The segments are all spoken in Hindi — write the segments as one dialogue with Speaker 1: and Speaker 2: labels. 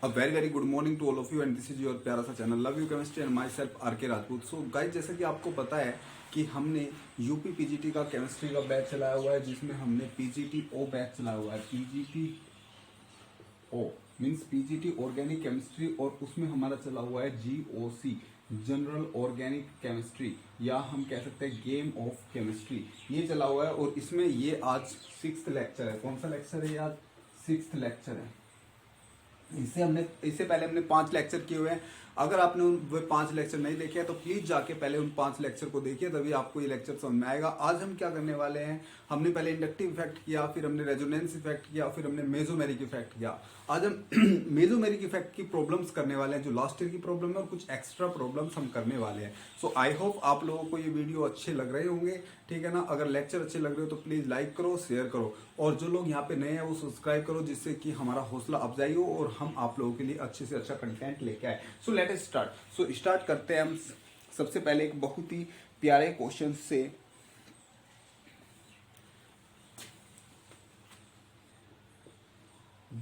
Speaker 1: A very very good morning to all of you and this is your प्यारा सा channel love you chemistry and myself R K Rajput. So guys जैसा कि आपको पता है कि हमने यूपी पीजीटी का केमिस्ट्री का बैच चलाया हुआ है जिसमें हमने पीजीटी ओ बैच चलाया हुआ है। PGT O means PGT organic chemistry और उसमें हमारा चला हुआ है जीओसी जनरल ऑर्गेनिक केमिस्ट्री या हम कह सकते हैं गेम ऑफ केमिस्ट्री, ये चला हुआ है। और इसमें ये आज 6th लेक्चर है। कौन सा लेक्चर है ये? आज 6th लेक्चर है। इससे पहले हमने 5 लेक्चर किए हुए हैं। अगर आपने वो 5 लेक्चर नहीं देखे हैं तो प्लीज जाके पहले उन 5 लेक्चर को देखिए, तभी आपको ये लेक्चर समझ में आएगा। आज हम क्या करने वाले हैं, हमने पहले इंडक्टिव इफेक्ट किया, फिर हमने रेजोनेंस इफेक्ट किया, फिर हमने मेसोमेरिक इफेक्ट किया। आज हम मेसोमेरिक इफेक्ट की प्रॉब्लम्स करने वाले हैं जो लास्ट ईयर की प्रॉब्लम है, और कुछ एक्स्ट्रा प्रॉब्लम्स हम करने वाले हैं। सो आई होप आप लोगों को ये वीडियो अच्छे लग रहे होंगे, ठीक है ना। अगर लेक्चर अच्छे लग रहे हो तो प्लीज लाइक करो, शेयर करो, और जो लोग यहाँ पे नए हैं वो सब्सक्राइब करो, जिससे कि हमारा हौसला अफजाई हो और हम आप लोगों के लिए अच्छे से अच्छा कंटेंट लेके आए। So let us start. So start करते हैं हम सबसे पहले एक बहुत ही प्यारे क्वेश्चन से।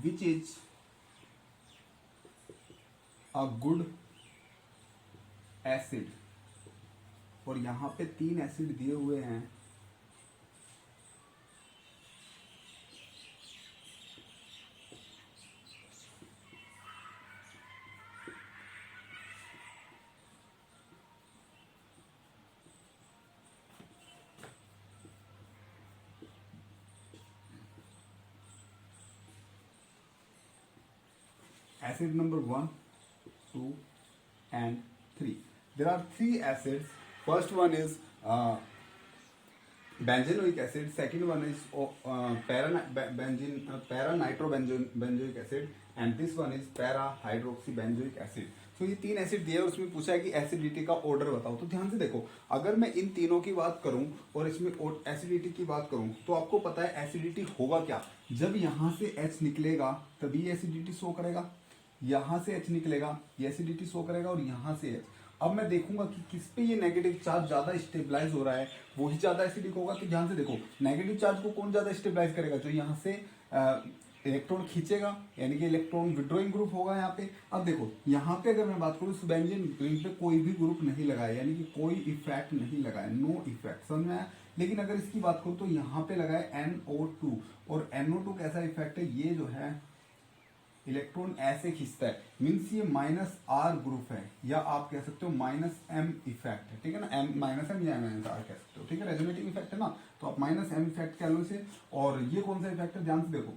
Speaker 1: Which is a good acid, और यहां पे 3 एसिड दिए हुए हैं। Acid number 1, 2, and 3. There are 3 acids. First one is benzenoic acid. Second one is para-nitrobenzoic acid, and this one is para-hydroxybenzoic acid. तो ये 3 एसिड दिए और उसमें पूछा है कि एसिडिटी का ऑर्डर बताओ। तो ध्यान से देखो, अगर मैं इन तीनों की बात करूं और इसमें एसिडिटी की बात करूं तो आपको पता है एसिडिटी होगा क्या। जब यहां से H निकलेगा तभी एसिडिटी शो करेगा, यहां से H निकलेगा ये एसिडिटी शो करेगा, और यहां से H। अब मैं देखूंगा कि किस पे ये नेगेटिव चार्ज ज्यादा स्टेबलाइज हो रहा है, वही ज्यादा एसिडिक होगा। तो ध्यान से देखो, नेगेटिव चार्ज को कौन ज्यादा स्टेबलाइज करेगा? जो यहाँ से इलेक्ट्रॉन खींचेगा, यानी कि इलेक्ट्रॉन विड्रॉइंग ग्रुप होगा यहाँ पे। अब देखो यहाँ पे अगर मैं बात करूँ, इस बेंजीन रिंग पे कोई भी ग्रुप नहीं लगाया, यानी कि कोई इफेक्ट नहीं लगाया, नो इफेक्ट, समझ में आया। लेकिन अगर इसकी बात करूँ तो यहाँ पे लगाया NO2, और NO2 कैसा इफेक्ट है, ये जो है इलेक्ट्रॉन ऐसे खींचता है, मीन्स ये -R ग्रुप है, या आप कह सकते हो -M इफेक्ट है, ठीक है ना। M -M या -R कह सकते हो, ठीक है। रेजोनेटिव इफेक्ट है ना, तो आप -M इफेक्ट कह लो इसे। और ये कौन सा इफेक्ट है, ध्यान से देखो,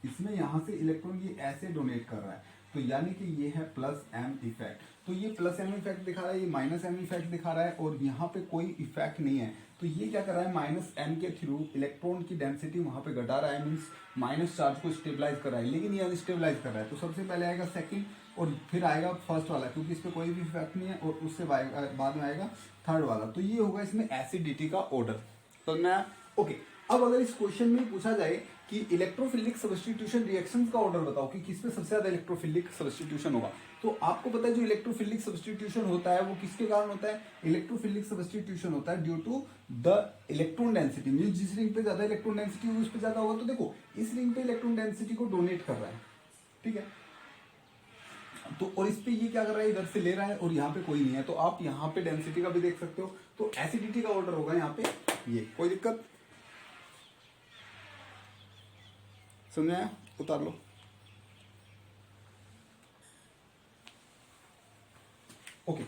Speaker 1: इसमें यहां से इलेक्ट्रॉन ये ऐसे डोनेट कर रहा है, तो यानी कि ये है +M इफेक्ट। तो ये +M इफेक्ट दिखा रहा है, ये -M इफेक्ट दिखा रहा है, और यहाँ पे कोई इफेक्ट नहीं है। तो ये क्या कर रहा है, -M के थ्रू इलेक्ट्रॉन की डेंसिटी वहां पे घटा रहा है, मीन्स माइनस चार्ज को स्टेबलाइज कर रहा है, लेकिन ये अनस्टेबलाइज कर रहा है। तो सबसे पहले आएगा सेकंड, और फिर आएगा फर्स्ट वाला, क्योंकि इस पर कोई भी इफेक्ट नहीं है, और उससे बाद में आएगा थर्ड वाला। तो ये होगा इसमें एसिडिटी का ऑर्डर। तो मैं ओके, अब अगर इस क्वेश्चन में पूछा जाए कि इलेक्ट्रोफिलिक सब्स्टिट्यूशन रिएक्शंस का ऑर्डर बताओ कि किस पे सबसे ज्यादा इलेक्ट्रोफिलिक सब्स्टिट्यूशन होगा, तो आपको पता है जो इलेक्ट्रोफिलिक सब्स्टिट्यूशन होता है वो किसके कारण होता है? इलेक्ट्रोफिलिक सब्स्टिट्यूशन होता है due to the electron density, means जिस रिंग पे ज्यादा इलेक्ट्रॉन डेंसिटी होगी उस पे ज्यादा होगा। तो देखो इस रिंग पे इलेक्ट्रॉन डेंसिटी को डोनेट कर रहा है, ठीक है। तो और इस पे ये क्या कर रहा है, इधर से ले रहा है, और यहाँ पे कोई नहीं है, तो आप यहाँ पे डेंसिटी का भी देख सकते हो। तो एसिडिटी का ऑर्डर होगा यहाँ पे ये, कोई दिक्कत समझ आया? उतार लो। ओके,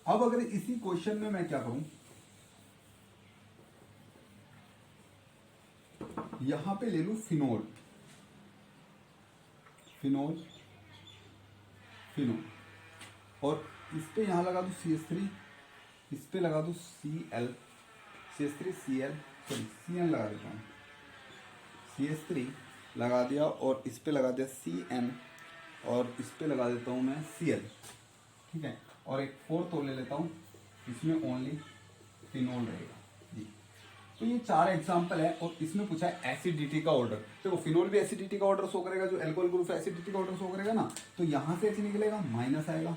Speaker 1: अब अगर इसी क्वेश्चन में मैं क्या करूं, यहां पे ले लू फिनोल, फिनोल, फिनोल, और इस पे यहां लगा दूं CH3, इस पे लगा दूं Cl, CH3Cl, सॉरी Cn लगा देता हूं, CH3 लगा दिया, और इस पे लगा दिया Cn, और इस पे लगा देता हूं मैं Cl, ठीक है। और एक 4th ले लेता हूं, इसमें ओनली फिनोल रहेगा जी। तो ये 4 एग्जांपल है, और इसमें पूछा है एसिडिटी का ऑर्डर। देखो फिनोल भी एसिडिटी का ऑर्डर शो करेगा, जो अल्कोहल ग्रुप एसिडिटी का ऑर्डर शो करेगा ना। तो यहां से H निकलेगा, माइनस आएगा,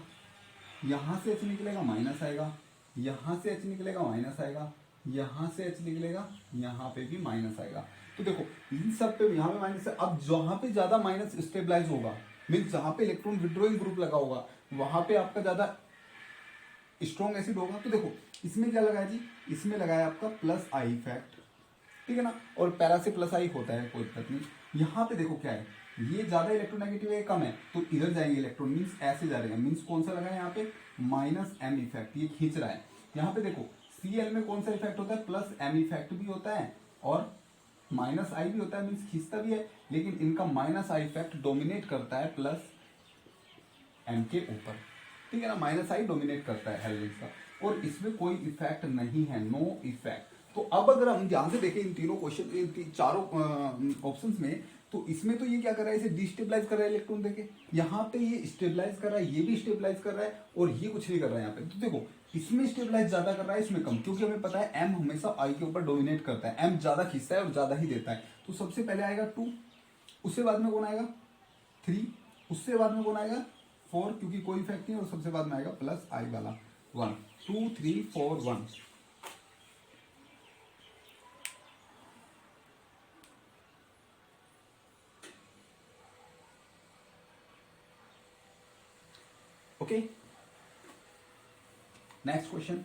Speaker 1: यहां से H निकलेगा, माइनस आएगा, यहां से H निकलेगा, माइनस आएगा, यहां से H निकलेगा, यहां पे भी माइनस आएगा। तो देखो इन सब पे यहाँ पे माइनस है। अब जहां पे ज्यादा माइनस स्टेबलाइज होगा मीन्स जहां पे इलेक्ट्रॉन विड्रॉइंग ग्रुप लगा होगा वहां पे आपका ज्यादा स्ट्रॉन्ग एसिड होगा। तो देखो इसमें क्या लगा है जी, इसमें लगा है आपका प्लस आई इफेक्ट, ठीक है ना, और पैरा से प्लस आई होता है, कोई दिक्कत नहीं। यहाँ पे देखो क्या है, ये ज्यादा इलेक्ट्रोनेगेटिव है, कम है, तो इधर जाएंगे इलेक्ट्रॉन, मीन्स ऐसे जा रहे हैं, मीन्स कौन सा लगा है यहाँ पे माइनस एम इफेक्ट, ये खींच रहा है। यहाँ पे देखो Cl में कौन सा इफेक्ट होता है, प्लस एम इफेक्ट भी होता है और माइनस आई भी होता है, मीन्स खींचता भी है, लेकिन इनका माइनस आई इफेक्ट डोमिनेट करता है प्लस एम के ऊपर, ठीक है ना, माइनस आई डोमिनेट करता है हेलोजेंस का, और इसमें कोई इफेक्ट नहीं है, नो इफेक्ट। तो अब अगर हम ध्यान से देखें इन तीनों क्वेश्चन, इन चारों ऑप्शंस में, तो इसमें तो ये क्या कर रहा है, इसे डिस्टेबलाइज कर रहा है इलेक्ट्रॉन देके, यहाँ पे ये स्टेबलाइज कर रहा है, ये भी स्टेबलाइज कर रहा है, और ये कुछ नहीं कर रहा है यहाँ पे। तो देखो इसमें स्टेबलाइज ज्यादा कर रहा है, इसमें कम, क्योंकि हमें पता है एम हमेशा आई के ऊपर डोमिनेट करता है, एम ज्यादा खींचता है और ज्यादा ही देता है। तो सबसे पहले आएगा 2, उससे बाद में कौन आएगा 3, उससे बाद में कौन आएगा 4, क्योंकि कोई इफेक्ट नहीं, और सबसे बाद में आएगा प्लस आई वाला 1, 2 3 4 1। Okay, next question.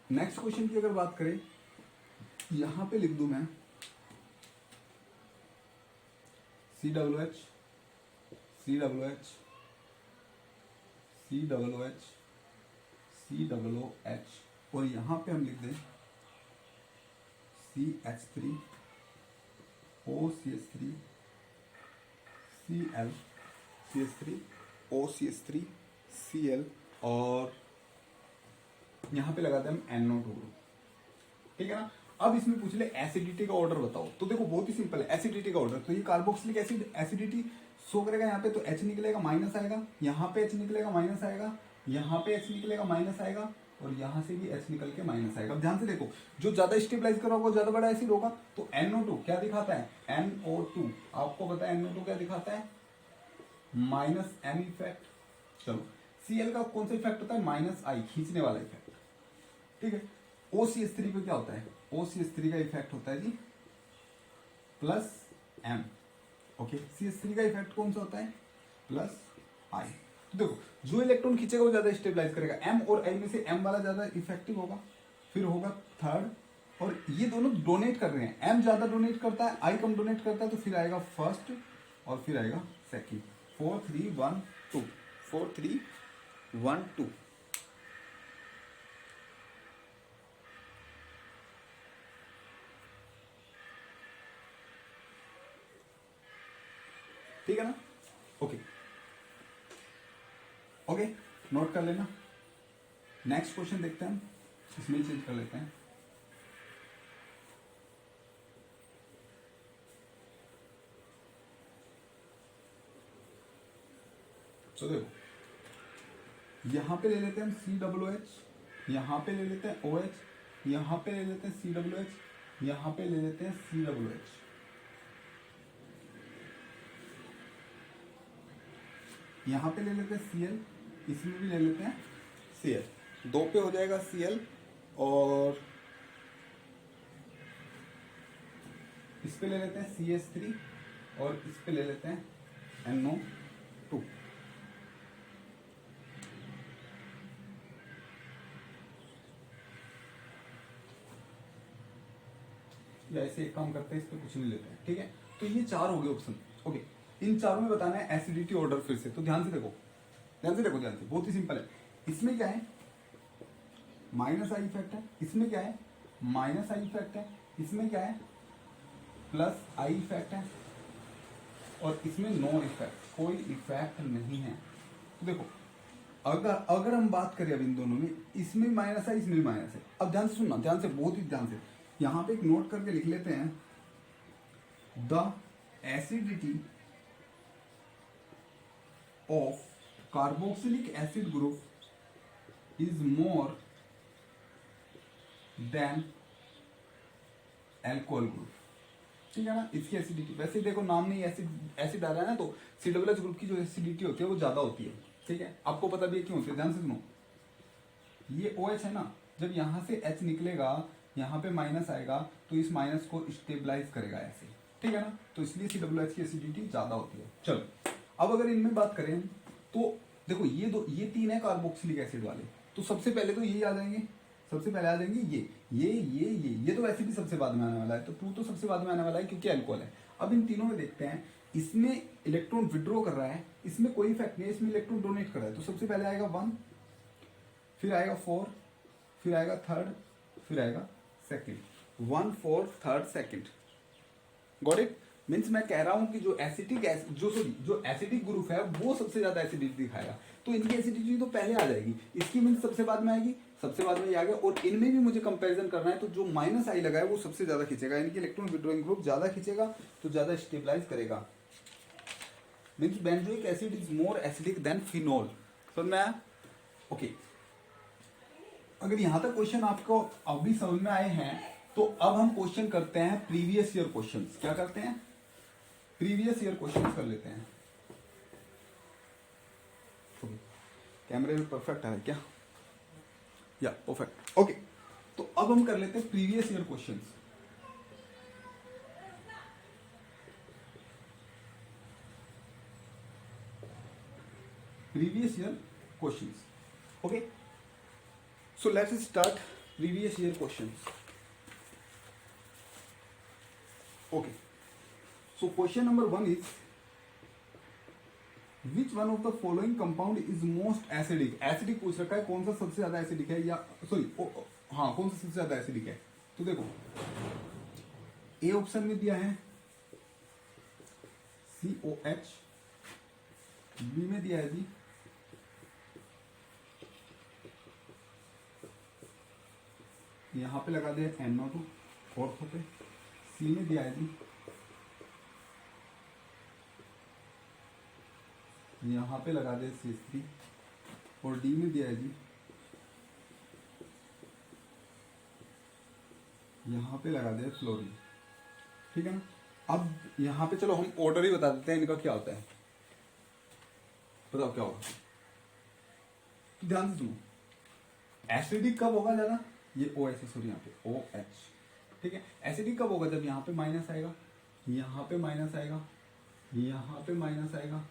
Speaker 1: Next question की अगर बात करें, यहां पे लिख दूं मैं COOH COOH COOH COOH, और यहां पे हम लिख दें CH3 OCH3 Cl CH3 OCH3 Cl, और यहां पे लगाते हैं हम NO2 ग्रुप, ठीक है ना। अब इसमें पूछ ले एसिडिटी का ऑर्डर बताओ, तो देखो बहुत ही सिंपल है एसिडिटी का ऑर्डर। तो ये कार्बोक्सिलिक एसिड एसिडिटी शो करेगा यहाँ पे, तो H निकलेगा माइनस आएगा, यहाँ पे H निकलेगा माइनस आएगा, यहाँ पे H निकलेगा माइनस आएगा, और यहाँ से भी H निकल के माइनस आएगा। अब ध्यान से देखो, जो ज्यादा स्टेबलाइज करा होगा ज्यादा बड़ा एसिड होगा, तो NO2 क्या दिखाता है, NO2 आपको पता है NO2 क्या दिखाता है, माइनस एम इफेक्ट। चलो Cl का कौन सा इफेक्ट होता है, माइनस आई, खींचने वाला इफेक्ट, ठीक है। OCH3 पे क्या होता है, OCH3 का इफेक्ट होता है जी प्लस एम, ओके। CH3 का इफेक्ट कौन सा होता है, प्लस आई। तो देखो जो इलेक्ट्रॉन खींचेगा वो ज्यादा स्टेबलाइज करेगा, एम और आई में से एम वाला ज्यादा इफेक्टिव होगा, फिर होगा थर्ड, और ये दोनों डोनेट कर रहे हैं, एम ज्यादा डोनेट करता है, आई कम डोनेट करता है, तो फिर आएगा फर्स्ट और फिर आएगा सेकंड, 4 3 1 2, 4 3 1 2। ठीक है ना, ओके ओके, नोट कर लेना। नेक्स्ट क्वेश्चन देखते हैं, इसमें चेंज कर लेते हैं। तो देखो यहां पे ले लेते हैं COOH, यहां पे ले लेते हैं OH, यहां पे ले लेते हैं COOH, यहां पे ले लेते हैं COOH, यहां पे ले लेते हैं Cl, इसमें भी ले लेते हैं Cl, 2 पे हो जाएगा Cl, और इस पे ले लेते हैं CH3, और इस पे ले लेते हैं NO2। या ऐसे एक काम करते हैं, इस पे कुछ नहीं लेते हैं, ठीक है। तो ये 4 हो गए ऑप्शन, ओके। इन चारों में बताना है एसिडिटी ऑर्डर फिर से, तो ध्यान से देखो, ध्यान से देखो, ध्यान से, बहुत ही सिंपल है। इसमें क्या है, माइनस आई इफेक्ट है, इसमें क्या है, माइनस आई इफेक्ट है, इसमें क्या है, प्लस आई इफेक्ट है, और इसमें नो इफेक्ट, कोई इफेक्ट नहीं है। तो देखो अगर हम बात करें अब इन दोनों में, इसमें माइनस है, इसमें माइनस है। अब ध्यान से सुनना, ध्यान से, बहुत ही ध्यान से, यहां पे एक नोट करके लिख लेते हैं, the acidity of carboxylic acid group is more than alcohol group, ठीक है ना। इसकी एसिडिटी, वैसे देखो नाम में एसिड आ रहा है ना, तो COOH ग्रुप की जो एसिडिटी होती है वो ज्यादा होती है, ठीक है। आपको पता भी है क्यों होती है, ध्यान से सुनो। ये OH है ना, जब यहां से H निकलेगा यहाँ पे माइनस आएगा तो इस माइनस को स्टेबलाइज करेगा ऐसे, ठीक है ना। तो इसलिए COOH की एसिडिटी ज्यादा होती है। चलो अब अगर इनमें बात करें तो देखो ये तीन है कार्बोक्सिलिक एसिड वाले, तो सबसे पहले तो यही आ जाएंगे, सबसे पहले आ जाएंगे ये तो वैसे भी सबसे बाद में आने वाला है, तो 2 तो सबसे बाद में आने वाला है क्योंकि अल्कोहल है। अब इन तीनों में देखते हैं, इसमें इलेक्ट्रॉन विड्रॉ कर रहा है, इसमें कोई इफेक्ट नहीं है, इसमें इलेक्ट्रॉन डोनेट कर रहा है। तो सबसे पहले आएगा 1, फिर आएगा 4, फिर आएगा 3rd, फिर आएगा 2nd। 1 4 3rd 2nd। Got it. Means मैं कह रहा हूं कि जो एसिडिक ग्रुप है वो सबसे ज्यादा एसिडिटी दिखाएगा, तो इनकी एसिडिटी तो पहले आ जाएगी, इसकी मीन्स सबसे बाद में आएगी, सबसे बाद में ये आ गया। और इनमें भी मुझे कंपैरिजन करना है, तो जो -I लगा है वो सबसे ज्यादा खींचेगा, इनकी इलेक्ट्रॉन विड्रॉइंग ग्रुप ज्यादा खींचेगा तो ज्यादा स्टेबलाइज करेगा। Means benzoic acid is more acidic then phenol. समझ में आया? ओके। अगर यहां तक क्वेश्चन आपको अभी समझ में आए हैं तो अब हम क्वेश्चन करते हैं प्रीवियस ईयर क्वेश्चंस। क्या करते हैं? प्रीवियस ईयर क्वेश्चंस कर लेते हैं। कैमरे में परफेक्ट है क्या? या परफेक्ट। ओके, तो अब हम कर लेते हैं previous year questions. Previous year questions. Okay, so let's start previous year questions. Okay, so question number 1 is which one of the following compound is most acidic? Acidic पूछ रखा है, कौन सा सबसे ज्यादा एसिडिक है, या सॉरी हाँ कौन सा सबसे ज्यादा एसिडिक है। तो देखो ए ऑप्शन में दिया है COH, बी में दिया है जी यहाँ पे लगा दिया NO2 ऑर्थो पे, सी में दिया है जी यहाँ पे लगा दिया CH3, और डी में दिया है जी यहाँ पे लगा दिया फ्लोरीन। ठीक है ना। अब यहाँ पे चलो हम ऑर्डर ही बता देते हैं इनका क्या होता है। बताओ क्या होगा, तो ध्यान से सुनो। एसिडिक कब होगा ज्यादा? ये OH, सॉरी यहाँ पे OH, ठीक है। एसिडिक कब होगा? जब यहाँ पे माइनस आएगा, यहाँ पे माइनस आएगा, यहाँ पे माइनस आएगा,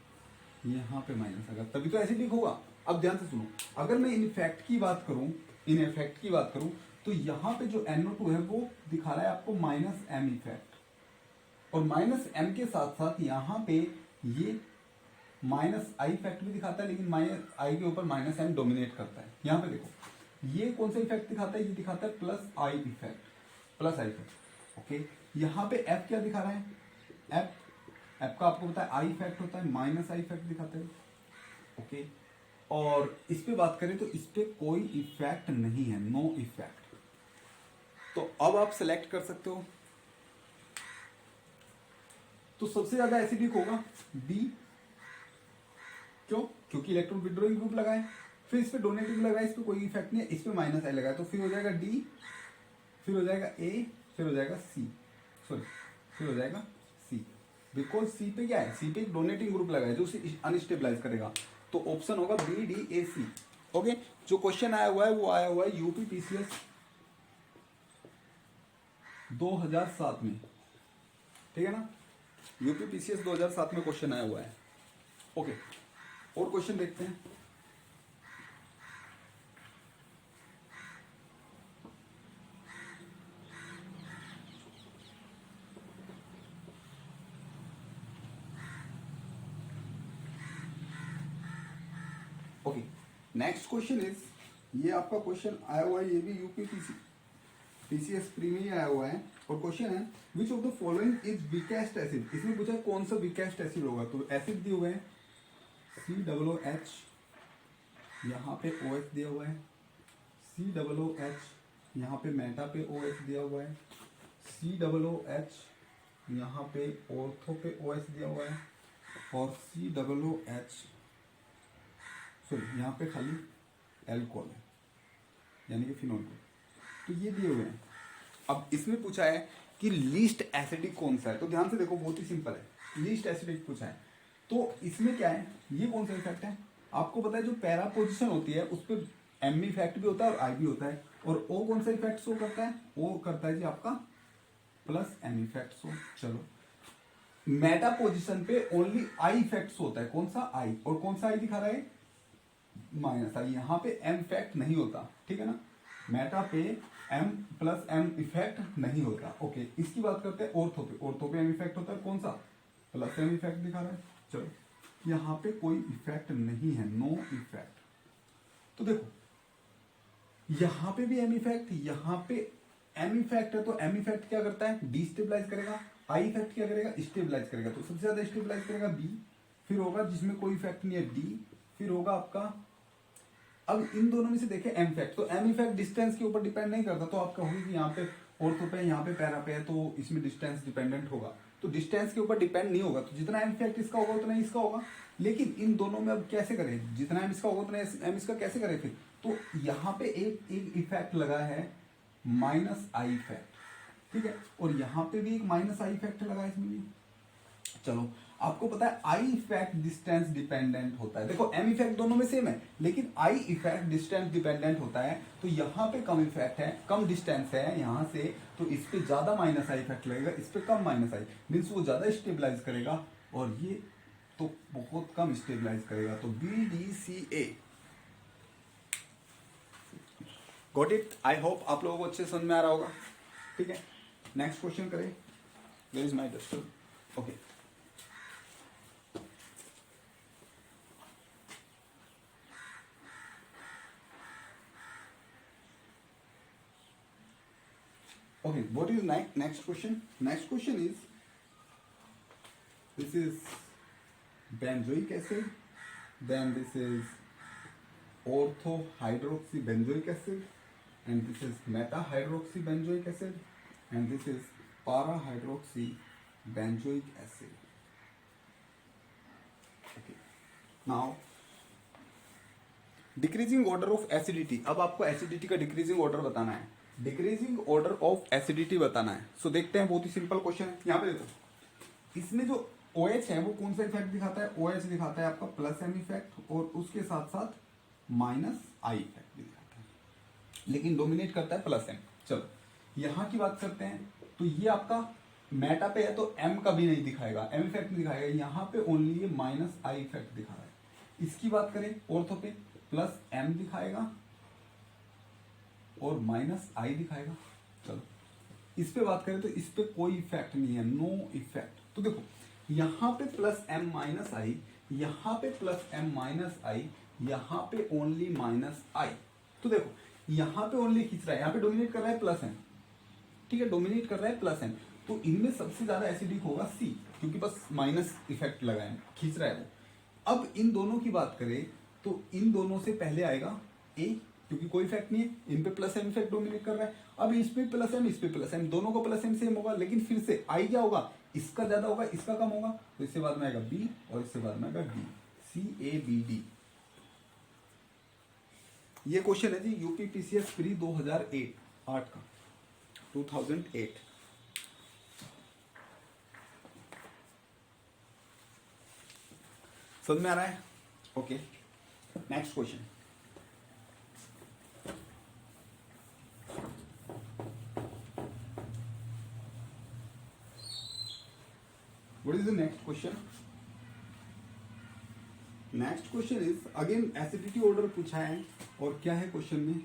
Speaker 1: यहाँ पे माइनस आएगा, तभी तो एसिडिक होगा। अब ध्यान से सुनो, अगर मैं इन इफेक्ट की बात करूं, तो यहाँ पे जो NO2 है वो दिखा रहा है आपको -M इफेक्ट, और -M के साथ साथ यहाँ पे ये -I इफेक्ट भी दिखाता है, लेकिन -I के ऊपर -M डोमिनेट करता है। यहाँ पे देखो ये कौन सा इफेक्ट दिखाता है? ये दिखाता है +I इफेक्ट। ओके, यहाँ पे F क्या दिखा रहा है? F का आपको पता है I इफेक्ट होता है, -I इफेक्ट दिखाता है। ओके, और इस पे बात करें तो इस पे कोई इफेक्ट नहीं है, नो इफेक्ट। तो अब आप सिलेक्ट कर सकते हो। तो सबसे ज्यादा एसिडिक होगा B, क्यों? क्योंकि इलेक्ट्रॉन विड्रॉइंग ग्रुप लगा है, फिर इस पे डोनेटिंग लगा है, इस पे कोई इफेक्ट नहीं है, इस पे -I लगा है, तो फिर हो जाएगा D, फिर हो जाएगा A, फिर हो जाएगा C, सॉरी फिर हो जाएगा C, बिकॉज C पे क्या है? C पे एक डोनेटिंग ग्रुप लगा है जो उसे अनस्टेबलाइज करेगा। तो ऑप्शन होगा BDAC। ओके, जो क्वेश्चन आया हुआ है वो आया हुआ है UPPCS 2007 में, ठीक है ना। UPPCS 2007 में क्वेश्चन आया हुआ है। ओके, और क्वेश्चन देखते हैं। ओके, नेक्स्ट क्वेश्चन इज, ये आपका क्वेश्चन आया हुआ है, ये भी UPPCS प्री में ही आया हुआ है, और क्वेश्चन है which of the following is weakest acid. इसमें पूछा है कौन सा वीकेस्ट एसिड होगा। तो एसिड दिए हुए हैं COOH, यहाँ पे OH दिया हुआ है, COOH, यहाँ पे मेटा पे OH दिया हुआ है, COOH, यहाँ पे ऑर्थो पे OH दिया हुआ है, और COOH, सॉरी यहाँ पे खाली एल्कोहल है, यानी कि फिनोल। तो ये दिए हुए हैं। अब इसमें पूछा है कि लीस्ट एसिडिक कौन सा है। तो ध्यान से देखो, बहुत ही सिंपल है, लीस्ट एसिडिक पूछा है। तो इसमें क्या है, ये कौन सा इफेक्ट है? आपको पता है जो पैरा पोजीशन होती है उस पर M इफेक्ट भी होता है और I भी होता है। और ओ कौन सा इफेक्ट शो करता है? ओ करता है जी आपका प्लस एम इफेक्ट शो। चलो, मेटा पोजीशन पे ओनली आई इफेक्ट होता है। कौन सा? आई। और कौन सा आई दिखा रहा है? माइनस आई। यहां पे एम इफेक्ट नहीं होता, ठीक है ना। मेटा पे एम प्लस एम इफेक्ट नहीं होता। ओके, इसकी बात करते हैं ऑर्थो पे। ऑर्थो पे एम इफेक्ट होता है। कौन सा? प्लस एम इफेक्ट दिखा रहा है। चलो, यहां पे कोई इफेक्ट नहीं है, नो इफेक्ट। तो देखो, यहां पे भी एम इफेक्ट, यहां पे एम इफेक्ट है, तो एम इफेक्ट क्या करता है? डिस्टेबलाइज करेगा। आई इफेक्ट क्या करेगा? स्टेबलाइज करेगा। तो सबसे ज्यादा स्टेबलाइज करेगा बी, फिर होगा जिसमें कोई इफेक्ट नहीं है डी, फिर होगा आपका। अब इन दोनों में से देखें एम इफेक्ट, तो एम इफेक्ट डिस्टेंस के ऊपर डिपेंड नहीं करता। तो आप कहोगे कि यहाँ पे ऑर्थो पे, यहाँ पे पैरा पे है, तो इसमें डिस्टेंस डिपेंडेंट होगा। तो डिस्टेंस के ऊपर डिपेंड नहीं होगा, तो जितना एम इफेक्ट इसका होगा उतना ही इसका होगा। लेकिन इन दोनों में अब कैसे करें? जितना एम इसका होगा उतना एम इसका कैसे करें फिर? तो यहाँ पे एक इफेक्ट लगा है माइनस आई इफेक्ट, ठीक है, और यहाँ पे भी एक माइनस आई इफेक्ट लगा है इसमें भी। चलो, आपको पता है आई इफेक्ट डिस्टेंस डिपेंडेंट होता है। देखो, एम इफेक्ट दोनों में सेम है, लेकिन आई इफेक्ट डिस्टेंस डिपेंडेंट होता है। तो यहाँ पे कम इफेक्ट है, कम डिस्टेंस है यहाँ से, तो इस पे ज्यादा माइनस आई इफेक्ट लगेगा, इस पे कम माइनस आई, मीन्स वो ज्यादा स्टेबलाइज करेगा, और ये तो बहुत कम स्टेबलाइज करेगा। तो B D C A. Got it? I hope आप लोगों को अच्छे समझ में आ रहा होगा, ठीक है। नेक्स्ट क्वेश्चन करें। Where is my duster? Okay, okay, what is next question? Next question is, this is benzoic acid, then this is ortho hydroxy benzoic acid, and this is meta hydroxy benzoic acid, and this is para hydroxy benzoic acid. Okay, now decreasing order of acidity. अब आपको एसिडिटी का डिक्रीजिंग ऑर्डर बताना है, डिक्रीजिंग ऑर्डर ऑफ एसिडिटी बताना है। सो देखते हैं, बहुत ही सिंपल क्वेश्चन है। यहाँ पे देखो, इसमें जो OH है वो कौन सा इफेक्ट दिखाता है? OH दिखाता है आपका प्लस एम इफेक्ट, और उसके साथ साथ माइनस आई इफेक्ट भी दिखाता है, लेकिन डोमिनेट करता है प्लस एम। चलो, यहाँ की बात करते हैं, तो ये आपका मेटा पे है, तो एम कभी नहीं दिखाएगा, एम इफेक्ट नहीं दिखाएगा। यहाँ पे ओनली ये माइनस आई इफेक्ट दिखा रहा है। इसकी बात करें ऑर्थो पे, प्लस एम दिखाएगा और माइनस आई दिखाएगा। चलो, इस पे बात करें तो इस पे कोई इफेक्ट नहीं है, नो इफेक्ट। तो देखो, यहां पे प्लस एम माइनस आई, यहां पे प्लस एम माइनस आई, यहां पे ओनली माइनस आई। तो देखो, यहां पे ओनली खींच रहा है, यहां पे डोमिनेट कर रहा है प्लस एम, ठीक है, डोमिनेट कर रहा है प्लस एम। तो इनमें सबसे ज्यादा एसिडिक होगा सी, क्योंकि बस माइनस इफेक्ट लगा है, खींच रहा है वो। अब इन दोनों की बात करें तो इन दोनों से पहले आएगा ए, क्योंकि कोई इफेक्ट नहीं है, इन पे प्लस एम इफेक्ट डोमिनेट कर रहा है। अब इस पे प्लस एम, इस पे प्लस एम, दोनों को प्लस एम सेम होगा, लेकिन फिर से आई क्या होगा? इसका ज्यादा होगा, इसका कम होगा। तो इससे बाद में आएगा बी, और इससे बाद में आएगा डी, CABD। ये क्वेश्चन है जी UPPCS प्री 2008 का, 2008। समझ में आ रहा है? Okay, next question. What is the next question? Next question is again acidity order पूछा है, और क्या है क्वेश्चन में?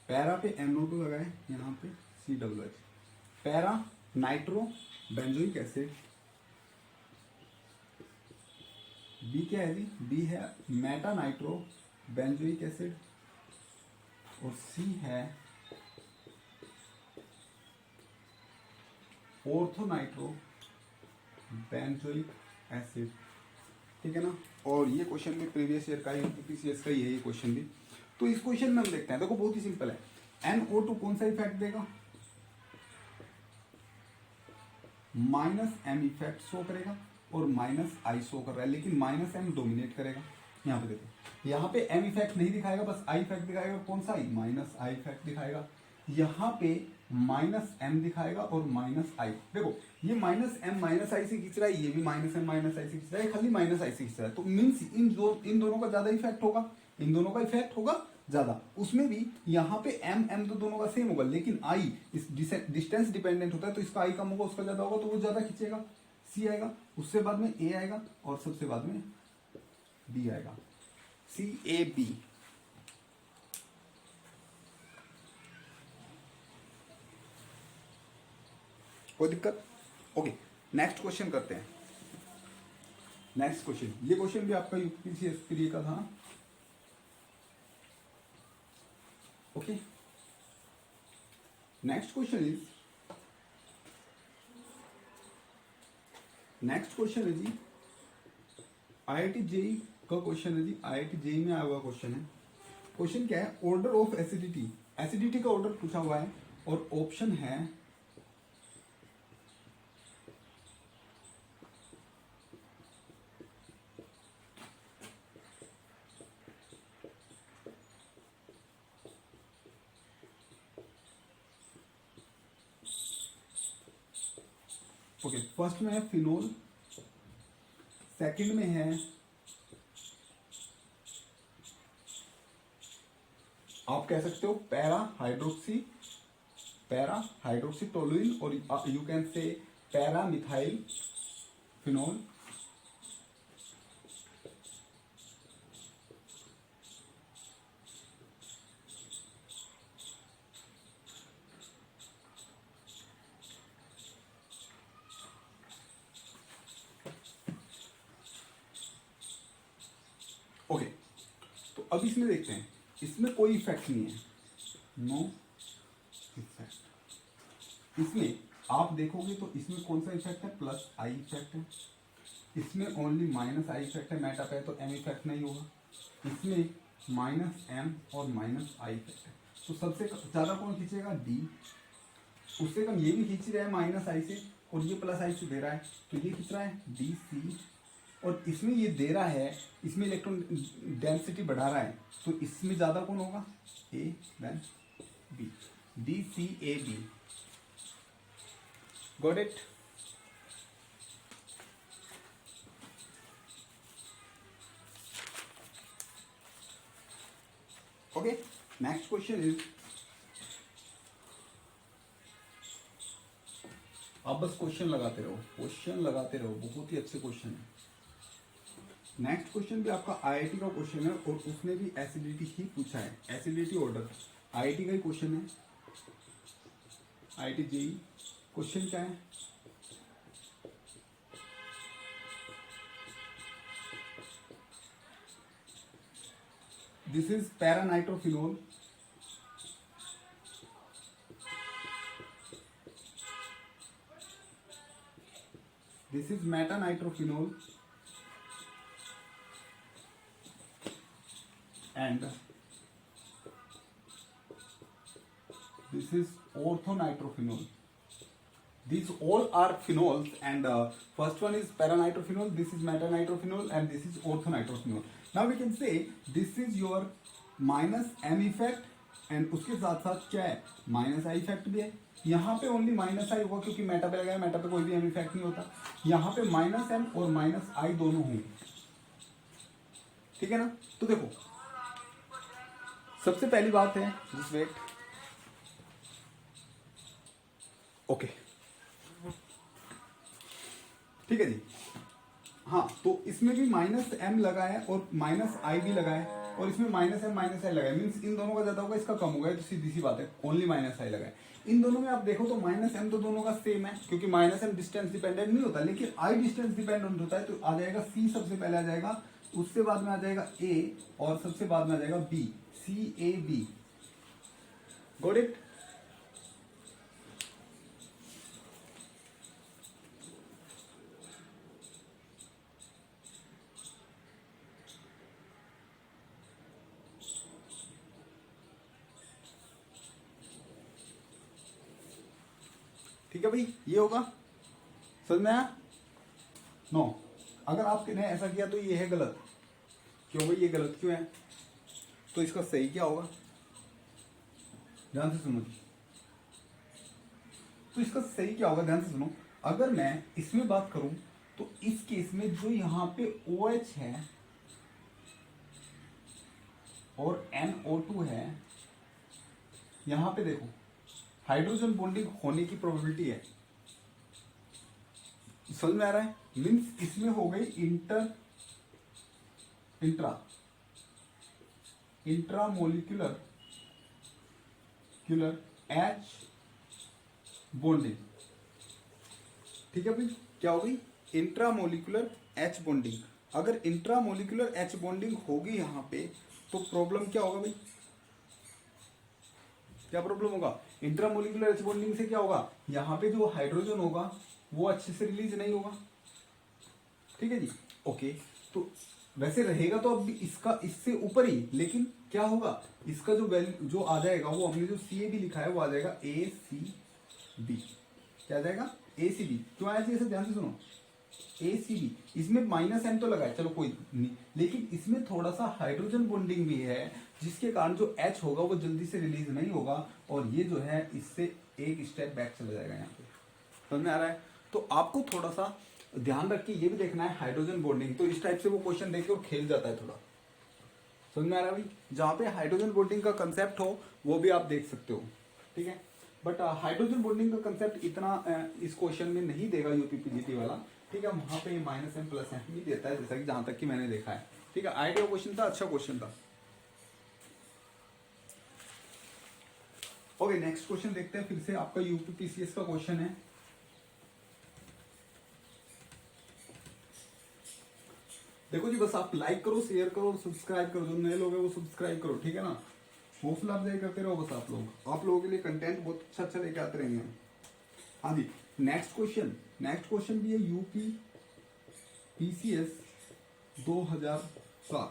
Speaker 1: पैरा पे NO2 लगा है, यहाँ पे COH, para nitro benzoic acid. B क्या है जी? बी है मेटा नाइट्रो बेंजोइक एसिड, और सी है ऑर्थो नाइट्रो बेंजोइक एसिड, ठीक है ना। और ये क्वेश्चन भी प्रीवियस ईयर का ही, UPPCS का ही है ये क्वेश्चन भी। तो इस क्वेश्चन में हम देखते हैं, देखो बहुत ही सिंपल है। NO2 कौन सा इफेक्ट देगा? माइनस एम इफेक्ट शो करेगा, और माइनस आई शो कर रहा है, लेकिन माइनस एम डोमिनेट करेगा। यहाँ पे देखो, यहाँ पे एम इफेक्ट नहीं दिखाएगा, बस आई इफेक्ट दिखाएगा। कौन सा आई? माइनस आई इफेक्ट दिखाएगा। यहाँ पे -m दिखाएगा और -i। देखो ये -m-i से खींच रहा है, ये भी -m-i से खींच रहा है, खाली -i से खींच रहा है, तो मीन्स इन दोनों का ज्यादा इफेक्ट होगा, इन दोनों का इफेक्ट होगा ज्यादा। उसमें भी यहाँ पे m तो दोनों का सेम होगा, लेकिन i इस डिस्टेंस डिपेंडेंट होता है, तो इसका i कम होगा, उसका ज्यादा होगा, तो वो ज्यादा खींचेगा, c आएगा, उससे बाद में a आएगा और सबसे बाद में b आएगा, CAB। कोई दिक्कत? ओके, नेक्स्ट क्वेश्चन करते हैं। नेक्स्ट क्वेश्चन, ये क्वेश्चन भी आपका यूपीसीएससी का था। ओके, नेक्स्ट क्वेश्चन है जी IIT जेई का क्वेश्चन है जी, IIT जेई में आया हुआ क्वेश्चन है। क्वेश्चन क्या है? ऑर्डर ऑफ एसिडिटी, एसिडिटी का ऑर्डर पूछा हुआ है और ऑप्शन है ओके, फर्स्ट में है फिनोल, सेकंड में है आप कह सकते हो पैरा हाइड्रोक्सी टोलुइन, और you can say para methyl phenol. Okay, तो अब इसमें देखते हैं, इसमें कोई इफेक्ट नहीं है, नो इफेक्ट। इसमें आप देखोगे तो इसमें कौन सा इफेक्ट है? +i इफेक्ट है। इसमें ओनली -i इफेक्ट है, मेटा पे तो m इफेक्ट नहीं होगा। इसमें -m और -i इफेक्ट है, तो सबसे ज्यादा कौन खींचेगा? D। उससे कम ये भी खींच रहा है -i से, और ये +i से दे रहा है, तो ये खींच रहा है DC। और इसमें ये दे रहा है, इसमें इलेक्ट्रॉन डेंसिटी बढ़ा रहा है, तो इसमें ज्यादा कौन होगा? A then B, DCAB। गॉट इट? ओके, नेक्स्ट क्वेश्चन इज, आप बस क्वेश्चन लगाते रहो, बहुत ही अच्छे क्वेश्चन है। नेक्स्ट क्वेश्चन भी आपका IIT का क्वेश्चन है, और उसने भी एसिडिटी ही पूछा है, एसिडिटी ऑर्डर IIT का ही क्वेश्चन है, IIT जेई। क्वेश्चन क्या है? This is paranitrophenol, this is metanitrophenol, and this is orthonitrophenol. These all are phenols, and first one is paranitrophenol, this is metanitrophenol, and this is orthonitrophenol. Now we can say this is your -m effect, and उसके साथ साथ क्या है? -i इफेक्ट भी है। यहाँ पे ओनली -i होगा क्योंकि मेटा पे लगाया, मेटा पे कोई भी m इफेक्ट नहीं होता। यहाँ पे -m और -i दोनों होंगे, ठीक है ना? तो देखो, सबसे पहली बात है जिस वेट, ओके, ठीक है जी। हाँ, तो इसमें भी -m लगा है और -i भी लगा है, और इसमें -m -i लगा है, मीन्स इन दोनों का ज्यादा होगा, इसका कम होगा, तो सीधी सी बात है, ओनली -i लगा है। इन दोनों में आप देखो तो -m तो दोनों का सेम है, क्योंकि -m डिस्टेंस डिपेंडेंट नहीं होता, लेकिन i डिस्टेंस डिपेंडेंट होता है, तो आ जाएगा C सबसे पहले आ जाएगा, उससे बाद में आ जाएगा A, और सबसे बाद में आ जाएगा B, CAB। Got it? ठीक है भाई, ये होगा, समझ में आया? नो, अगर आपने ऐसा किया तो ये है गलत। क्यों भाई ये गलत क्यों है? तो इसका सही क्या होगा? ध्यान से सुनो। तो इसका सही क्या होगा, ध्यान से सुनो। अगर मैं इसमें बात करूं तो इस केस में जो यहां पे OH है और NO2 है, यहां पे देखो हाइड्रोजन बॉन्डिंग होने की प्रोबेबिलिटी है। समझ में आ रहा है? मीन्स इसमें हो गई इंट्रामोलिकुलर H बॉन्डिंग। ठीक है भाई, क्या हो गई? Intramolecular H bonding. अगर इंट्रामोलिकुलर H बॉन्डिंग होगी यहां पे तो प्रॉब्लम क्या होगा भाई? क्या प्रॉब्लम होगा? इंट्रामोलिकुलर H बॉन्डिंग से क्या होगा, यहां पे जो हाइड्रोजन होगा वो अच्छे से रिलीज नहीं होगा। ठीक है जी, ओके। तो वैसे रहेगा तो अब भी इसका इससे ऊपर ही, लेकिन क्या होगा, इसका जो वैल्यू जो आ जाएगा वो हमने जो CAB लिखा है वो आ जाएगा ACB। क्या आ जाएगा? ACB। क्यों आया जी ऐसे, ध्यान से सुनो। ACB, इसमें -M तो लगा है, चलो कोई नहीं, लेकिन इसमें थोड़ा सा हाइड्रोजन बॉन्डिंग भी है जिसके कारण जो H होगा वो जल्दी से रिलीज नहीं होगा और ये जो है इससे एक स्टेप बैक चला जाएगा यहाँ पे। समझ में आ रहा है? तो आपको थोड़ा सा ध्यान रख के ये भी देखना है हाइड्रोजन बॉन्डिंग। तो इस टाइप से वो क्वेश्चन देख के और खेल जाता है थोड़ा। समझ में आ रहा है भाई? जहाँ पे हाइड्रोजन बॉन्डिंग का कंसेप्ट हो वो भी आप देख सकते हो। ठीक है, बट हाइड्रोजन बॉन्डिंग का कंसेप्ट इतना इस क्वेश्चन में नहीं देगा यूपीपीजीटी वाला। ठीक है, वहां पे -M +M भी देता है, जैसा कि जहां तक कि मैंने देखा है। ठीक है, आइडिया क्वेश्चन था, अच्छा क्वेश्चन था। ओके, नेक्स्ट क्वेश्चन देखते हैं। फिर से आपका यूपीपीसीएस का क्वेश्चन है। देखो जी, बस आप लाइक करो, शेयर करो और सब्सक्राइब करो। जो नए लोग हैं वो सब्सक्राइब करो, ठीक है ना। हौसला अफजाई करते रहो बस आप लोग। आप लोगों के लिए कंटेंट बहुत अच्छा अच्छा लेके आते रहेंगे हम। हाँ जी, नेक्स्ट क्वेश्चन भी है यूपी पीसीएस 2007 का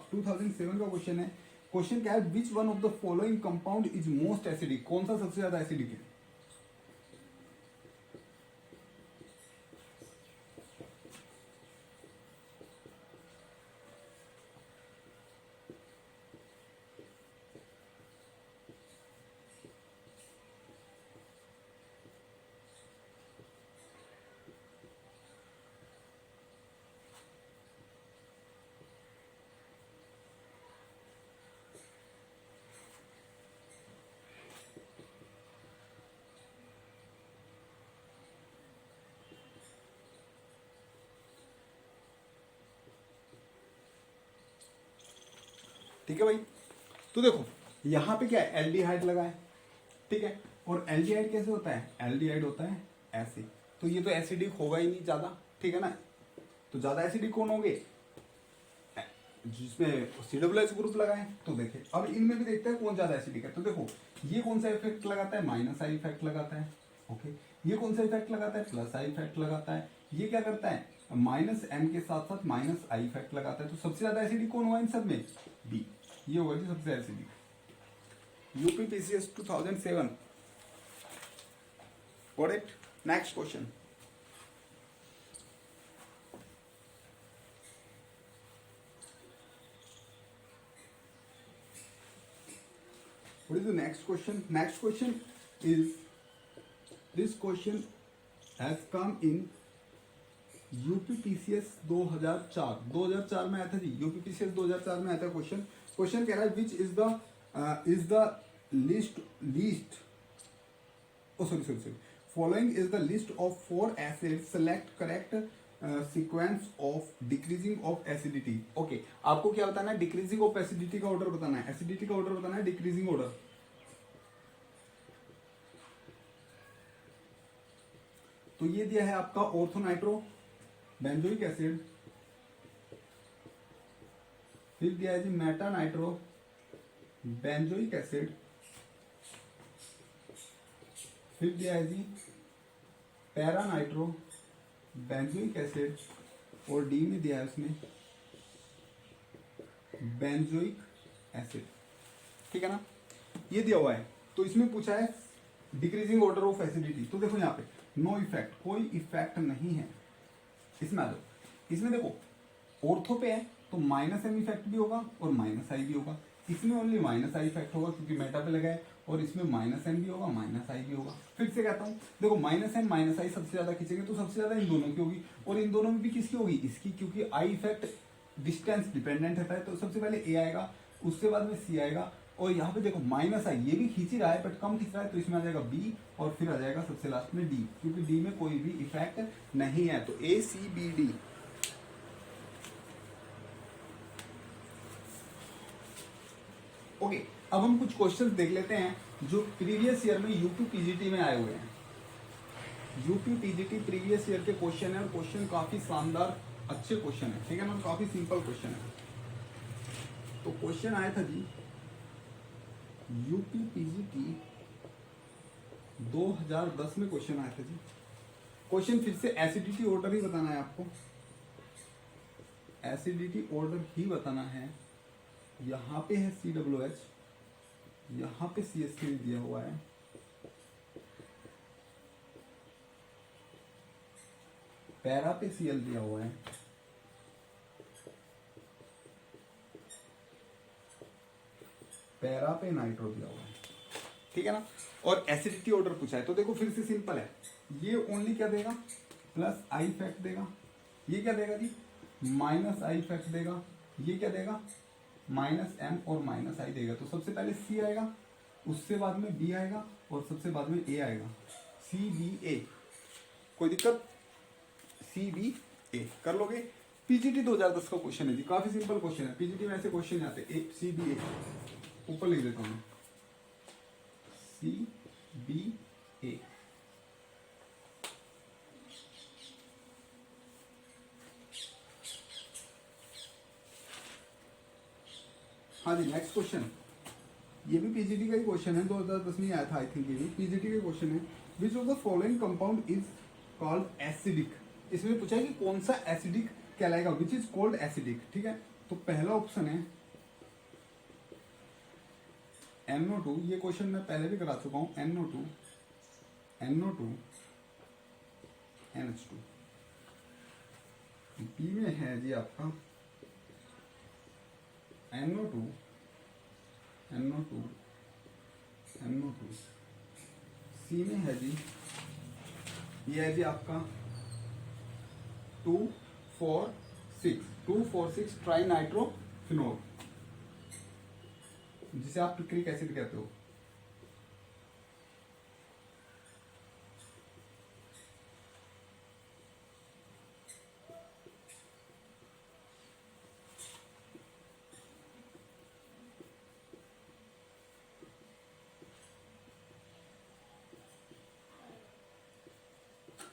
Speaker 1: क्वेश्चन है। क्वेश्चन क्या है, which one of the following compound is most acidic? कौन सा सबसे ज्यादा एसिडिक है? ठीक है भाई, तो देखो यहां पे क्या है, एल्डिहाइड लगा है। ठीक है, और एल्डिहाइड कैसे होता है? एल्डिहाइड होता है ऐसे, तो ये तो एसिडिक होगा ही नहीं ज्यादा। ठीक है ना, तो ज्यादा एसिडिक कौन होंगे? जिसमें COOH ग्रुप लगा है। तो देखे अब इनमें भी देखते हैं कौन ज्यादा एसिडिक है। तो देखो ये कौन सा इफेक्ट लगाता है? -I इफेक्ट लगाता है। ओके, ये कौन सा इफेक्ट लगाता है? +I इफेक्ट लगाता है। ये क्या करता है? -M के साथ साथ -I इफेक्ट लगाता है। तो सबसे ज्यादा एसिडिक कौन हुआ इन सब में? B। ये होगा जी सबसे acidic. UPPCS 2007। Got it? Next question. What is the next question? Next question is, this question has come in UPPCS 2004 में आया था जी। यूपीपीसीएस 2004 में आया था क्वेश्चन। क्वेश्चन कह रहा है which is the least sorry following is the list of 4 acid, select correct sequence of decreasing of acidity. Okay, आपको क्या बताना है? डिक्रीजिंग ऑफ एसिडिटी का ऑर्डर बताना है। एसिडिटी का ऑर्डर बताना है, डिक्रीजिंग ऑर्डर। तो ये दिया है आपका ऑर्थोनाइट्रो बेंजोइक एसिड, फिर दिया है जी मेटा नाइट्रो बेंजोइक एसिड, फिर दिया है जी पैरा नाइट्रो बेंजोइक एसिड, और डी में दिया है उसमें बेंजोइक एसिड। ठीक है ना, ये दिया हुआ है। तो इसमें पूछा है डिक्रीजिंग ऑर्डर ऑफ एसिडिटी। तो देखो यहाँ पे नो इफेक्ट, कोई इफेक्ट नहीं है इसमें। आ जाओ, इसमें देखो ऑर्थो पे है तो -M इफेक्ट भी होगा और -I भी होगा। इसमें ओनली -I इफेक्ट होगा क्योंकि मेटा पे लगा है, और इसमें माइनस एम भी होगा, माइनस आई भी होगा। फिर से कहता हूँ, देखो माइनस एम माइनस आई सबसे ज्यादा खींचेंगे तो सबसे ज्यादा इन दोनों की होगी, और इन दोनों में भी किसकी होगी, इसकी, क्योंकि आई इफेक्ट डिस्टेंस डिपेंडेंट रहता है। तो सबसे पहले ए आएगा, उससे बाद में सी आएगा, और यहाँ पे देखो माइनस आई ये भी खींच ही रहा है बट कम खींच रहा है, तो इसमें आ जाएगा बी, और फिर आ जाएगा सबसे लास्ट में डी, क्योंकि डी में कोई भी इफेक्ट नहीं है। तो ए सी बी डी। ओके, अब हम कुछ क्वेश्चंस देख लेते हैं जो प्रीवियस ईयर में यूपी पीजीटी में आए हुए हैं। यूपी पीजीटी प्रीवियस ईयर के क्वेश्चन है, और क्वेश्चन काफी शानदार अच्छे क्वेश्चन है, ठीक है ना, काफी सिंपल क्वेश्चन है। तो क्वेश्चन आया था जी यूपी पीजीटी 2010 में क्वेश्चन आया था जी। क्वेश्चन फिर से एसिडिटी ऑर्डर ही बताना है आपको, एसिडिटी ऑर्डर ही बताना है। यहाँ पे है COOH, यहाँ पे CH3 दिया हुआ है, पैरा पे Cl दिया हुआ है, पैरा पे नाइट्रो दिया हुआ है, ठीक है ना, और एसिडिटी ऑर्डर पूछा है। तो देखो फिर से सिंपल है, ये ओनली क्या देगा, प्लस आई फैक्ट देगा, ये क्या देगा जी, माइनस आई फैक्ट देगा, ये क्या देगा, माइनस एम और माइनस आई देगा। तो सबसे पहले सी आएगा, उससे बाद में बी आएगा, और सबसे बाद में ए आएगा, सी बी ए। कोई दिक्कत, सी बी ए कर लोगे। पीजीटी 2010 का क्वेश्चन है जी, काफी सिंपल क्वेश्चन है, पीजीटी में ऐसे क्वेश्चन आते हैं। सी बी ए ऊपर लिख देता हूँ, सी बी ए। हाँ जी, नेक्स्ट क्वेश्चन, ये भी पीजीटी का ही क्वेश्चन है, 2010 में आया था आई थिंक, ये भी पीजीटी का क्वेश्चन है। Which of the following compound is called acidic. इसमें पूछा है कि कौन सा एसिडिक कहलाएगा, विच इज कॉल्ड एसिडिक, ठीक है। तो पहला ऑप्शन है NO2, ये क्वेश्चन मैं पहले भी करा चुका हूं, NO2 NH2। बी में है जी आपका NO2 सी में है जी, ये है जी आपका 2,4,6 ट्राई नाइट्रोफिनोल, जिसे आप पिक्रिक एसिड कहते हो।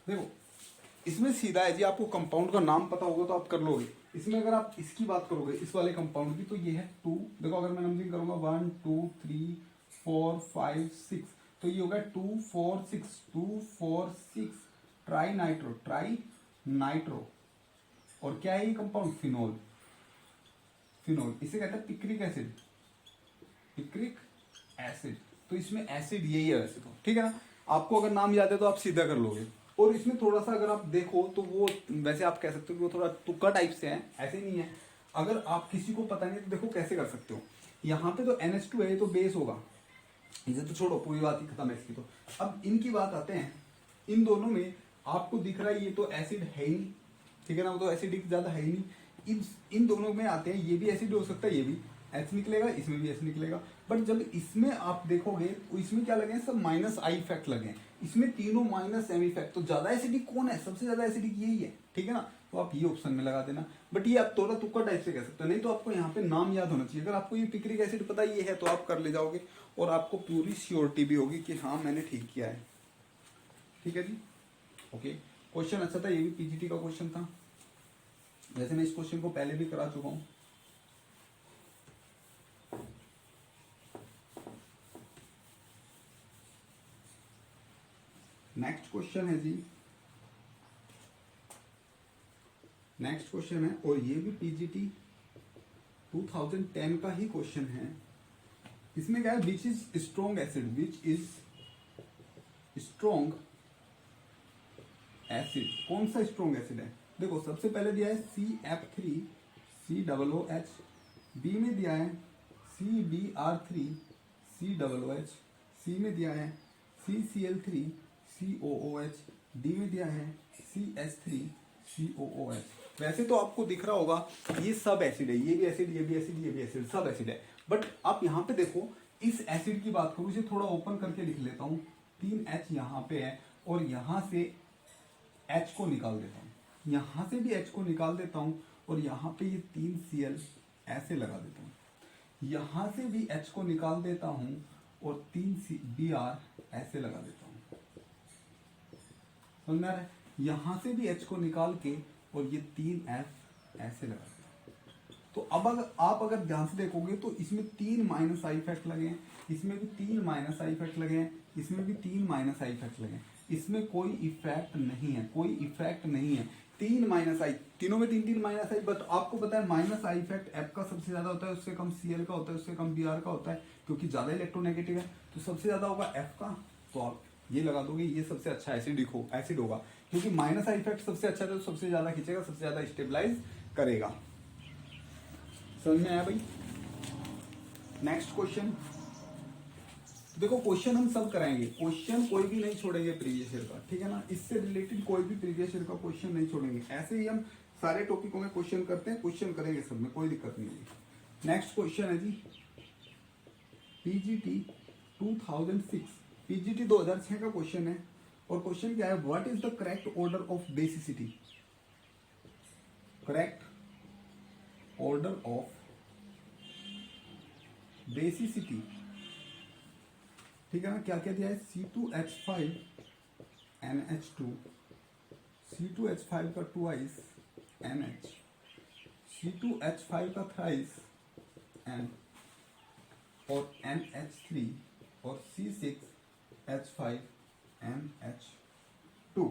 Speaker 1: देखो इसमें सीधा है जी, आपको कंपाउंड का नाम पता होगा तो आप कर लोगे। इसमें अगर आप इसकी बात करोगे, इस वाले कंपाउंड की, तो ये है 2, देखो अगर मैं नंबरिंग करूंगा 1 2 3 4 5 6, तो ये होगा 2 4 6 ट्राई नाइट्रो। और क्या है ये कंपाउंड, फिनोल। इसे कहते हैं पिक्रिक एसिड। तो इसमें एसिड यही है वैसे तो, ठीक है ना। आपको अगर नाम याद है तो आप सीधा कर लोगे। और इसमें थोड़ा सा अगर आप देखो तो वो वैसे आप कह सकते हो कि वो थोड़ा तुक्का टाइप से है, ऐसे नहीं है। अगर आप किसी को पता नहीं तो देखो कैसे कर सकते हो। यहाँ पे तो NH2 है, तो बेस होगा, इसे तो छोड़ो, पूरी बात ही खत्म है इसकी। तो अब इनकी बात आते हैं, इन दोनों में आपको दिख रहा है ये तो एसिड है ही नहीं, ठीक है ना, वो तो एसिडिक ज्यादा है ही नहीं। इन दोनों में आते हैं, ये भी एसिड हो सकता है, ये भी एच निकलेगा, इसमें भी एच निकलेगा। बट जब इसमें आप देखोगे तो इसमें क्या लगे, सब माइनस आई इफेक्ट लगे, इसमें तीनों माइनस एम इफेक्ट। तो ज्यादा एसिडिक कौन है, सबसे ज्यादा एसिडिक यही है, ठीक है ना। तो आप ये ऑप्शन में लगा देना। बट ये आप थोड़ा तुक्का टाइप से कह सकते हो, नहीं तो आपको यहाँ पे नाम याद होना चाहिए। अगर आपको ये पिक्रिक एसिड पता ये है तो आप कर ले जाओगे, और आपको पूरी श्योरिटी भी होगी कि हाँ मैंने ठीक किया है, ठीक है जी। ओके, क्वेश्चन अच्छा था, ये भी पीजीटी का क्वेश्चन था। वैसे मैं इस क्वेश्चन को पहले भी करा चुका हूं। नेक्स्ट क्वेश्चन है जी, नेक्स्ट क्वेश्चन है, और ये भी पीजीटी 2010 का ही क्वेश्चन है। इसमें क्या है, which is strong acid, which is strong acid, कौन सा स्ट्रॉन्ग एसिड है। देखो सबसे पहले दिया है CF3 COOH, बी में दिया है CBr3 COOH, सी में दिया है CCl3 COOH, डी में दिया है CH3 COOH। वैसे तो आपको दिख रहा होगा ये सब एसिड है, ये भी एसिड, ये भी एसिड, ये भी एसिड, सब एसिड है। बट आप यहाँ पे देखो, इस एसिड की बात करूँ, इसे थोड़ा ओपन करके लिख लेता हूँ। 3H यहाँ पे है और यहाँ से H को निकाल देता हूँ, यहाँ से भी H को निकाल देता हूँ और यहाँ पे ये 3Cl ऐसे लगा देता हूँ, यहाँ से भी H को निकाल देता हूँ और 3Br ऐसे लगा देता हूँ। समझ में आ रहा है? यहाँ से भी H को निकाल के और ये 3F ऐसे लगा देता हूँ। तो अब अगर ध्यान से देखोगे तो इसमें 3 माइनस आई इफेक्ट लगे हैं, इसमें भी 3 माइनस आई इफेक्ट लगे हैं, इसमें भी 3 माइनस आई इफेक्ट लगे हैं। इसमें कोई इफेक्ट नहीं है, कोई इफेक्ट नहीं है। 3 माइनस आई, तीनों में 3 माइनस आई। बट आपको पता है माइनस आई इफेक्ट एफ का सबसे ज्यादा होता है, उससे कम Cl का होता है, उससे कम Br का होता है, क्योंकि ज्यादा इलेक्ट्रोनेगेटिव है, तो सबसे ज्यादा होगा एफ का। तो आप ये लगा दोगे, ये सबसे अच्छा एसिड होगा, क्योंकि माइनस आई इफेक्ट सबसे अच्छा है, तो सबसे ज्यादा खींचेगा, सबसे ज्यादा स्टेबलाइज करेगा। समझ में आया भाई? Next question. देखो क्वेश्चन हम सब कराएंगे, क्वेश्चन कोई भी नहीं छोड़ेंगे प्रीवियस ईयर का, ठीक है ना? इससे रिलेटेड कोई भी प्रीवियस ईयर का क्वेश्चन नहीं छोड़ेंगे। ऐसे ही हम सारे टॉपिकों में क्वेश्चन करते हैं, क्वेश्चन करेंगे सब में, कोई दिक्कत नहीं है। नेक्स्ट क्वेश्चन है जी पीजीटी 2006, पीजीटी 2006 का क्वेश्चन है। और क्वेश्चन क्या है? What is the correct order of basicity? Correct order of basicity, ठीक है ना? क्या क्या दिया है? C2H5 NH2, C2H5 का ट्वाइस NH, C2H5 का थ्राइस N, और NH3 और C6H5 NH2।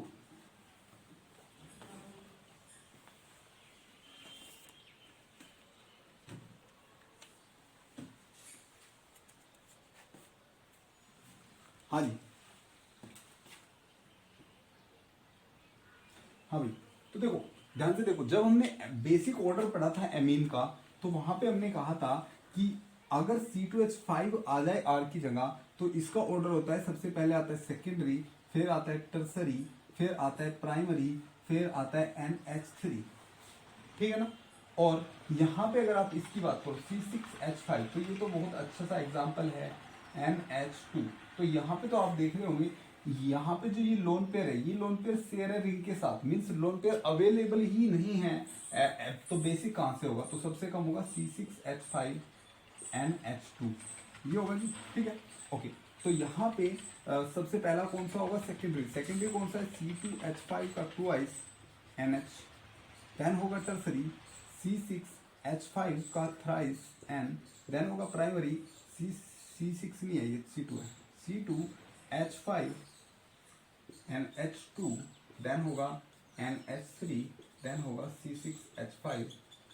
Speaker 1: हाँ जी, हाँ भाई। तो देखो ध्यान से देखो, जब हमने बेसिक ऑर्डर पढ़ा था एमीन का, तो वहां पे हमने कहा था कि अगर C2H5 आ जाए R की जगह, तो इसका ऑर्डर होता है, सबसे पहले आता है सेकेंडरी, फिर आता है टर्सरी, फिर आता है प्राइमरी, फिर आता है NH3, ठीक है ना? और यहाँ पे अगर आप इसकी बात करो C6H5, तो ये तो बहुत अच्छा सा एग्जाम्पल है NH2। तो यहाँ पे तो आप देख रहे होंगे, यहाँ पे जो ये लोन पेयर है, ये लोन पेयर शेयर है रिंग के साथ, मीन्स लोन पेयर अवेलेबल ही नहीं है। तो बेसिक कहाँ से होगा? तो सबसे कम होगा C6H5 NH2, ये होगा जी, ठीक है? ओके, तो यहाँ पे सबसे पहला कौन सा होगा? सेकेंडरी कौन सा है? C2H5 का ट्वाइस NH। देन होगा टर्सरी C6H5 का थ्राइस N। देन होगा प्राइमरी C6 नहीं है, ये C2 है, C2H5 NH2। देन होगा NH3, देन होगा C6H5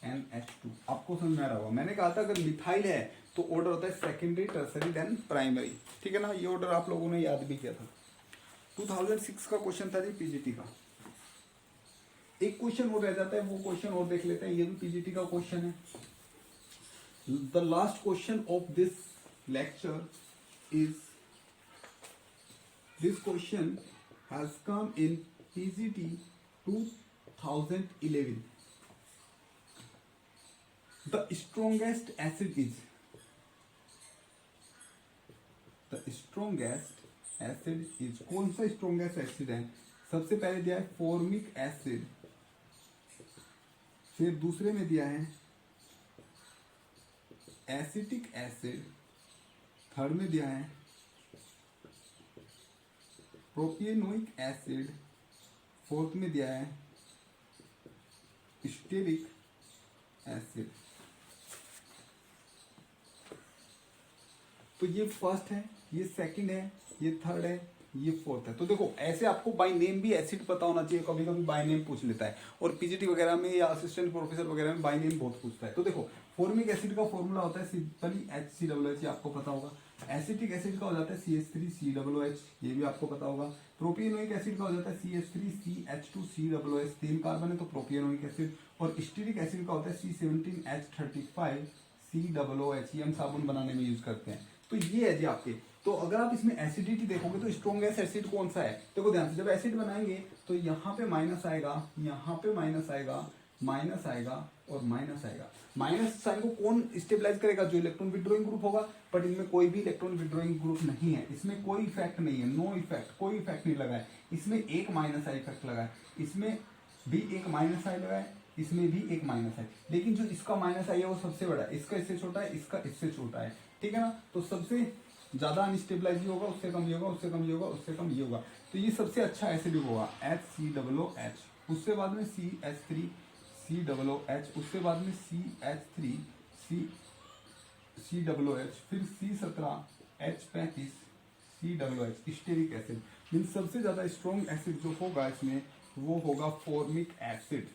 Speaker 1: NH2। आपको समझ में आ रहा होगा, मैंने कहा था अगर मिथाइल है तो ऑर्डर होता है सेकेंडरी, टर्सरी, देन प्राइमरी, ठीक है ना? ये ऑर्डर आप लोगों ने याद भी किया था। 2006 का क्वेश्चन था जी पीजीटी का। एक क्वेश्चन और रह जाता है, वो क्वेश्चन और देख लेते हैं, ये भी पीजीटी का क्वेश्चन है। The last question of this lecture is, this question has come in PGT 2011. The strongest acid is, the strongest acid is, कौन सा strongest acid है? सबसे पहले दिया है फॉर्मिक एसिड, फिर दूसरे में दिया है एसिटिक एसिड, थर्ड में दिया है प्रोपियोनिक एसिड, फोर्थ में दिया है स्टेरिक एसिड। तो ये फर्स्ट है, ये सेकंड है, ये थर्ड है, ये फोर्थ है। तो देखो ऐसे आपको बाय नेम भी एसिड पता होना चाहिए, कभी कभी बाय नेम पूछ लेता है, और पीजीटी वगैरह में या असिस्टेंट प्रोफेसर वगैरह में बाय नेम बहुत पूछता है। तो देखो फॉर्मिक एसिड का फॉर्मूला होता है सिंपली HCOOH, आपको पता होगा। एसिटिक एसिड का हो जाता है CH3COOH, ये भी आपको पता होगा। प्रोपियोनिक एसिड का हो जाता है CH3CH2COOH, 3 कार्बन है तो प्रोपियोनिक एसिड। और स्टीरिक एसिड का होता है C17H35COOH, ये हम साबुन बनाने में यूज करते हैं। तो ये है जी आपके तो अगर आप इसमें एसिडिटी देखोगे तो स्ट्रॉन्गेस्ट एसिड कौन सा है, देखो ध्यान से, जब एसिड बनाएंगे तो यहाँ पे माइनस आएगा, यहाँ पे माइनस आएगा, माइनस आएगा और माइनस आएगा। माइनस साइन को कौन स्टेबलाइज करेगा, जो इलेक्ट्रॉन विड्रॉइंग ग्रुप होगा, बट इनमें कोई भी इलेक्ट्रॉन विड्रॉइंग ग्रुप नहीं है, इसमें कोई इफेक्ट नहीं है, नो इफेक्ट, कोई इफेक्ट नहीं लगा है। इसमें एक माइनस आई इफेक्ट लगा है, इसमें भी एक माइनस आई लगा है, इसमें भी एक माइनस है, लेकिन जो इसका माइनस आई है वो सबसे बड़ा है, इसका इससे छोटा है, इसका इससे छोटा है, ठीक है ना। तो सबसे ज्यादा अनस्टेबलाइज होगा, उससे कम ये होगा, उससे कम ये होगा, उससे कम ये होगा। तो ये सबसे अच्छा एसिड होगा HCOOH, उससे बाद में CH3 COOH, उससे बाद में CH3 COOH, फिर C17H35 COOH, stearic acid. Mean सबसे ज्यादा स्ट्रॉन्ग एसिड जो होगा इसमें वो होगा फॉर्मिक एसिड,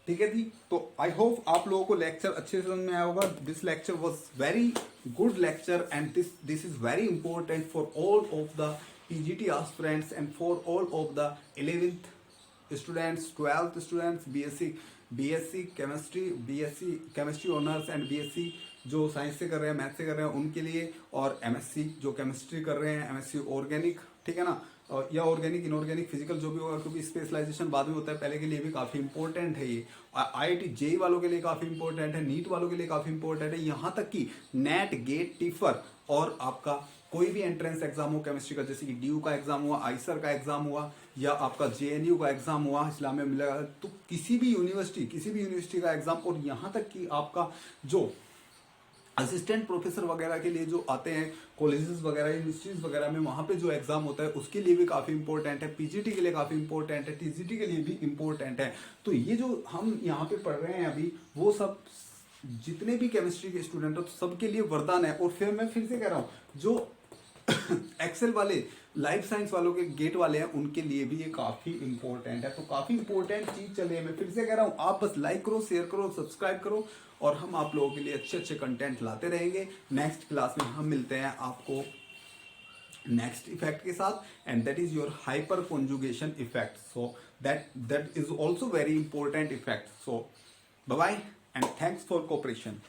Speaker 1: ठीक है जी। तो आई होप आप लोगों को लेक्चर अच्छे से समझ में आया होगा। This lecture was very good lecture and this is very important for all of the PGT aspirants and for all of the 11th students, 12th students, BSc chemistry honours and BSc जो साइंस से कर रहे हैं, मैथ से कर रहे हैं उनके लिए, और MSc जो केमिस्ट्री कर रहे हैं, MSc ऑर्गेनिक, ठीक है ना, और या ऑर्गेनिक इनऑर्गेनिक फिजिकल जो भी होगा, क्योंकि स्पेशलाइजेशन बाद में होता है, पहले के लिए भी काफी इंपॉर्टेंट है ये। IIT JEE वालों के लिए काफी इंपॉर्टेंट है, नीट वालों के लिए काफी इंपॉर्टेंट है, यहाँ तक कि नेट, गेट, टिफर और आपका कोई भी एंट्रेंस एग्जाम हो केमिस्ट्री का, जैसे कि DU का एग्जाम हुआ, आइसर का एग्जाम हुआ, या आपका JNU का एग्जाम हुआ, इस्लामिया मिलेगा, तो किसी भी यूनिवर्सिटी का एग्जाम, और यहाँ तक कि आपका जो असिस्टेंट प्रोफेसर वगैरह के लिए जो आते हैं कॉलेजेस वगैरह, यूनिवर्सिटीज वगैरह में, वहां पे जो एग्जाम होता है उसके लिए भी काफी इंपॉर्टेंट है, PGT के लिए काफी इंपॉर्टेंट है, TGT के लिए भी इंपॉर्टेंट है। तो ये जो हम यहाँ पे पढ़ रहे हैं अभी, वो सब जितने भी केमिस्ट्री के स्टूडेंट हो तो सबके लिए वरदान है। और फिर मैं फिर से कह रहा हूँ, जो एक्सेल वाले, लाइफ साइंस वालों के गेट वाले हैं, उनके लिए भी ये काफी इंपॉर्टेंट है। तो काफी इंपॉर्टेंट चीज चल रही है, मैं फिर से कह रहा हूँ, आप बस लाइक करो, शेयर करो, सब्सक्राइब करो, और हम आप लोगों के लिए अच्छे अच्छे कंटेंट लाते रहेंगे। नेक्स्ट क्लास में हम मिलते हैं आपको नेक्स्ट इफेक्ट के साथ, and that is your hyperconjugation effect. So that is also very important effect. So bye bye and thanks for cooperation.